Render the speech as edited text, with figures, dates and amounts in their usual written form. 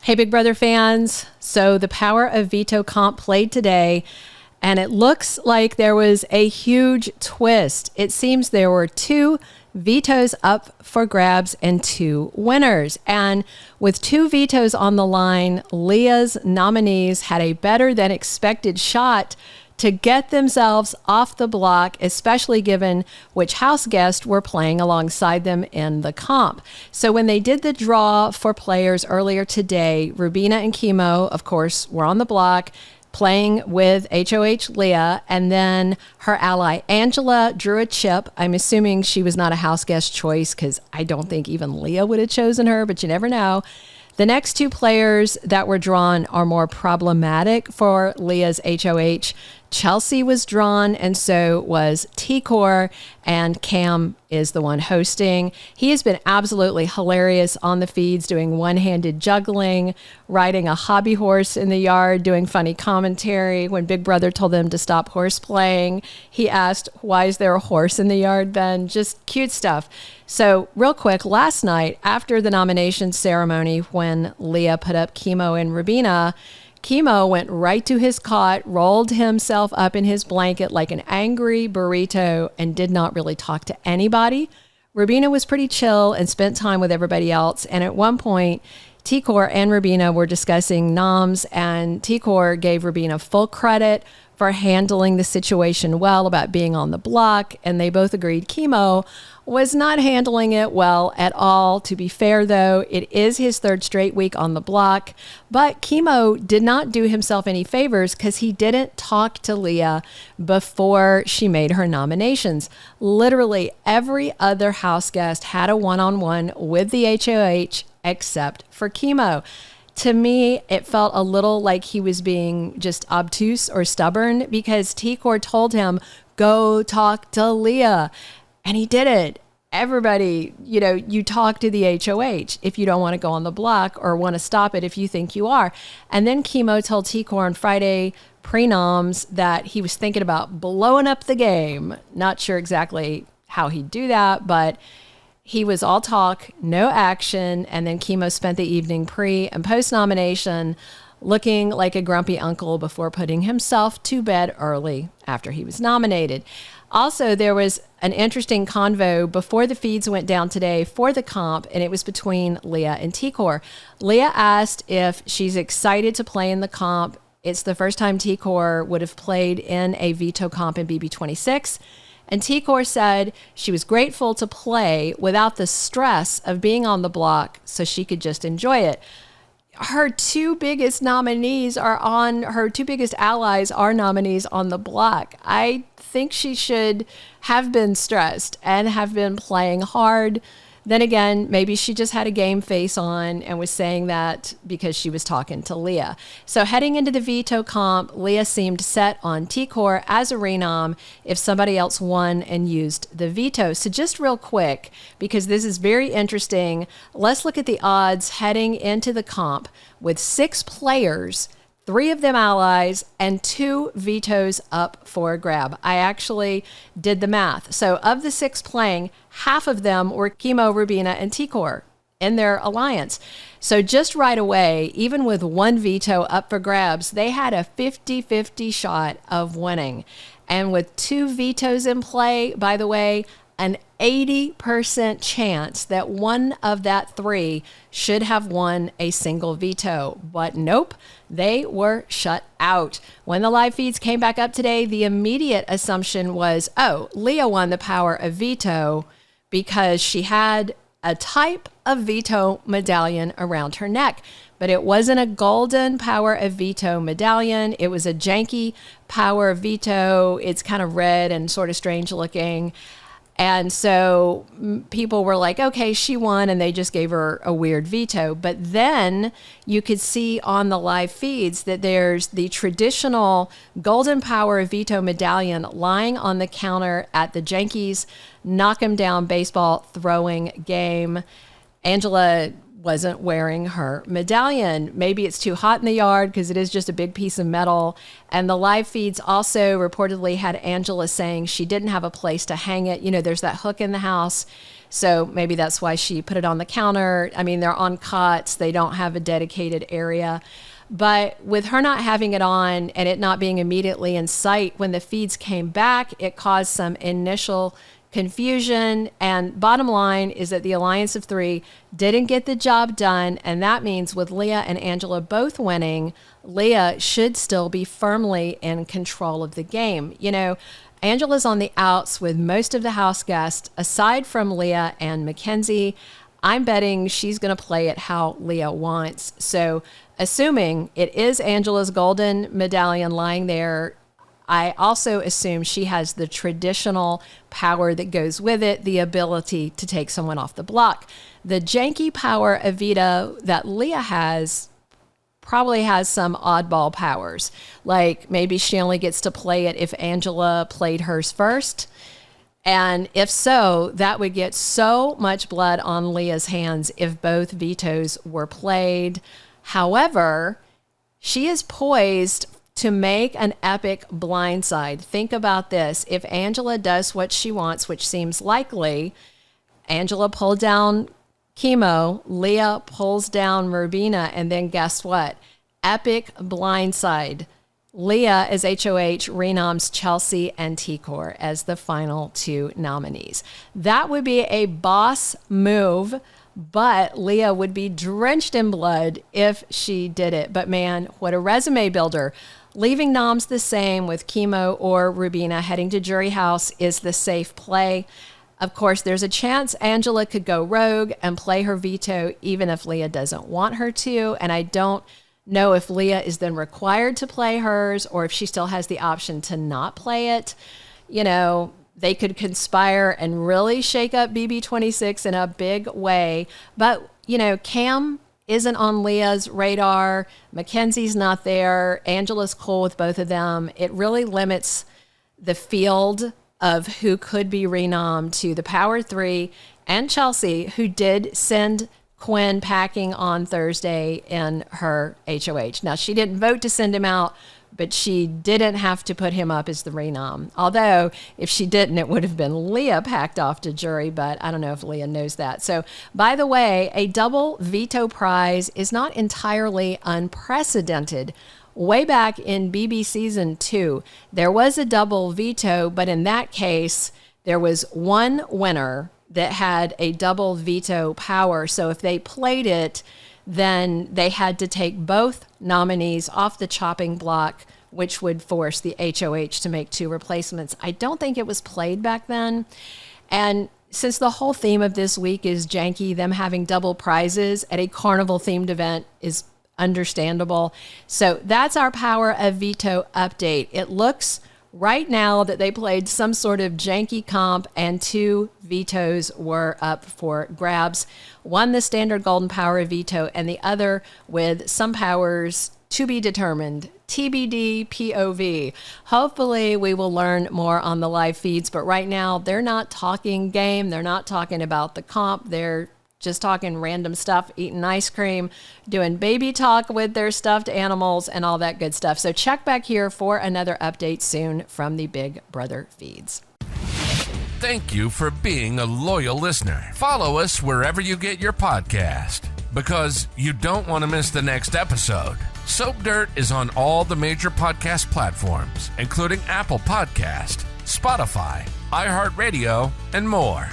Hey, Big Brother fans. So the Power of Veto comp played today, and it looks like there was a huge twist. It seems there were 2 vetoes up for grabs and 2 winners. And with 2 vetoes on the line, Leah's nominees had a better than expected shot to get themselves off the block, especially given which house guests were playing alongside them in the comp. So when they did the draw for players earlier today, Rubina and Kimo, of course, were on the block playing with HOH Leah, and then her ally Angela drew a chip. I'm assuming she was not a house guest choice because I don't think even Leah would have chosen her, but you never know. The next 2 players that were drawn are more problematic for Leah's HOH. Chelsea was drawn, and so was T'Kor, and Cam is the one hosting. He has been absolutely hilarious on the feeds, doing one-handed juggling, riding a hobby horse in the yard, doing funny commentary. When Big Brother told them to stop horse playing, he asked, why is there a horse in the yard then? Just cute stuff. So real quick, last night after the nomination ceremony, when Leah put up Kimo and Rubina, Kimo went right to his cot, rolled himself up in his blanket like an angry burrito, and did not really talk to anybody. Rubina was pretty chill and spent time with everybody else. And at one point, T'Kor and Rubina were discussing noms, and T'Kor gave Rubina full credit for handling the situation well about being on the block, and they both agreed Kimo was not handling it well at all. To be fair, though, it is his 3rd straight week on the block, but Kimo did not do himself any favors because he didn't talk to Leah before she made her nominations. Literally every other house guest had a one-on-one with the HOH except for Kimo. To me, it felt a little like he was being just obtuse or stubborn because T'Kor told him, go talk to Leah. And he did it. Everybody, you talk to the HOH if you don't want to go on the block or want to stop it if you think you are. And then Kimo told T'Kor on Friday pre-noms that he was thinking about blowing up the game. Not sure exactly how he'd do that, but he was all talk, no action, and then Kimo spent the evening pre and post-nomination looking like a grumpy uncle before putting himself to bed early after he was nominated. Also, there was an interesting convo before the feeds went down today for the comp, and it was between Leah and T'Kor. Leah asked if she's excited to play in the comp. It's the first time T'Kor would have played in a veto comp in BB26. And T'Kor said she was grateful to play without the stress of being on the block so she could just enjoy it. Her 2 biggest nominees her 2 biggest allies are nominees on the block. I think she should have been stressed and have been playing hard. Then again, maybe she just had a game face on and was saying that because she was talking to Leah. So heading into the veto comp, Leah seemed set on T'Kor as a renom if somebody else won and used the veto. So just real quick, because this is very interesting, let's look at the odds heading into the comp with 6 players, 3 of them allies, and 2 vetoes up for a grab. I actually did the math. So of the 6 playing, half of them were Kimo, Rubina, and T'Kor in their alliance. So just right away, even with 1 veto up for grabs, they had a 50-50 shot of winning. And with 2 vetoes in play, by the way, an 80% chance that one of that 3 should have won a single veto. But nope, they were shut out. When the live feeds came back up today, the immediate assumption was, oh, Leah won the Power of Veto because she had a type of veto medallion around her neck. But it wasn't a golden Power of Veto medallion. It was a janky Power of Veto. It's kind of red and sort of strange looking. And so people were like, okay, she won, and they just gave her a weird veto. But then you could see on the live feeds that there's the traditional Golden Power of Veto medallion lying on the counter at the Junkies knock 'em down baseball throwing game. Angela wasn't wearing her medallion. Maybe it's too hot in the yard because it is just a big piece of metal. And the live feeds also reportedly had Angela saying she didn't have a place to hang it. You know, there's that hook in the house. So maybe that's why she put it on the counter. I mean, they're on cots. They don't have a dedicated area. But with her not having it on and it not being immediately in sight, when the feeds came back, it caused some initial confusion. And bottom line is that the Alliance of Three didn't get the job done. And that means with Leah and Angela both winning, Leah should still be firmly in control of the game. You know, Angela's on the outs with most of the house guests, aside from Leah and Mackenzie. I'm betting she's going to play it how Leah wants. So assuming it is Angela's golden medallion lying there, I also assume she has the traditional power that goes with it, the ability to take someone off the block. The janky power of veto that Leah has probably has some oddball powers. Like maybe she only gets to play it if Angela played hers first. And if so, that would get so much blood on Leah's hands if both vetoes were played. However, she is poised to make an epic blindside. Think about this. If Angela does what she wants, which seems likely, Angela pulled down Kimo, Leah pulls down Rubina, and then guess what? Epic blindside. Leah as HOH renoms Chelsea and T'Kor as the final two nominees. That would be a boss move, but Leah would be drenched in blood if she did it. But man, what a resume builder. Leaving noms the same with Kimo or Rubina heading to jury house is the safe play. Of course, there's a chance Angela could go rogue and play her veto even if Leah doesn't want her to. And I don't know if Leah is then required to play hers or if she still has the option to not play it. You know, they could conspire and really shake up BB26 in a big way. But, you know, Cam isn't on Leah's radar. Mackenzie's not there. Angela's cool with both of them. It really limits the field of who could be renommed to the Power Three and Chelsea, who did send Quinn packing on Thursday in her HOH. Now, she didn't vote to send him out, but she didn't have to put him up as the renom. Although, if she didn't, it would have been Leah packed off to jury, but I don't know if Leah knows that. So, by the way, a double veto prize is not entirely unprecedented. Way back in BB Season 2, there was a double veto, but in that case, there was one winner that had a double veto power. So if they played it, then they had to take both nominees off the chopping block, which would force the HOH to make two replacements. I don't think it was played back then. And since the whole theme of this week is janky, them having double prizes at a carnival themed event is understandable. So that's our Power of Veto update. It looks right now that they played some sort of janky comp and two vetoes were up for grabs. One, the standard golden power of veto, and the other with some powers to be determined. TBD POV. Hopefully we will learn more on the live feeds, but right now they're not talking game. They're not talking about the comp. They're just talking random stuff, eating ice cream, doing baby talk with their stuffed animals and all that good stuff. So check back here for another update soon from the Big Brother feeds. Thank you for being a loyal listener. Follow us wherever you get your podcast, because you don't want to miss the next episode. Soap Dirt is on all the major podcast platforms, including Apple Podcast, Spotify, iHeartRadio, and more.